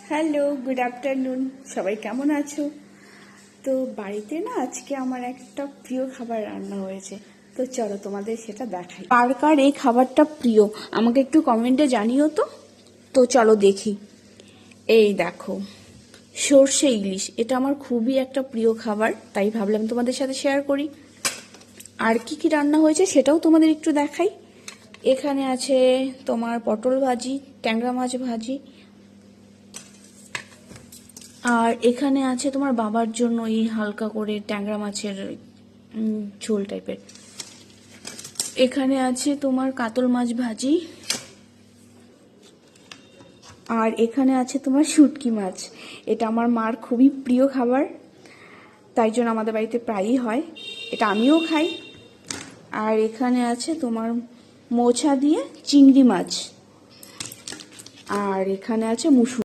Hello, good afternoon. সবাই কেমন আছো? তো বাড়িতে না আজকে আমার একটা প্রিয় খাবার রান্না হয়েছে। তো চলো তোমাদের সেটা দেখাই। কার কার এই খাবারটা প্রিয় আমাকে একটু কমেন্টে জানিও তো। তো চলো দেখি। এই দেখো, সর্ষে ইলিশ। এটা আমার খুবই একটা প্রিয় খাবার, তাই ভাবলাম তোমাদের সাথে শেয়ার করি। আর কি কি রান্না হয়েছে সেটাও তোমাদের একটু দেখাই। এখানে আছে তোমার পটল ভাজি, ট্যাংরা মাছ ভাজি, আর এখানে আছে তোমার বাবার জন্য এই হালকা করে ট্যাংরা মাছের ঝোল টাইপের। এখানে আছে তোমার কাতল মাছ ভাজি, আর এখানে আছে তোমার শুটকি মাছ। এটা আমার মার খুবই প্রিয় খাবার, তাই জন্য আমাদের বাড়িতে প্রায়ই হয়, এটা আমিও খাই। আর এখানে আছে তোমার মোচা দিয়ে চিংড়ি মাছ, আর এখানে আছে মুসুর।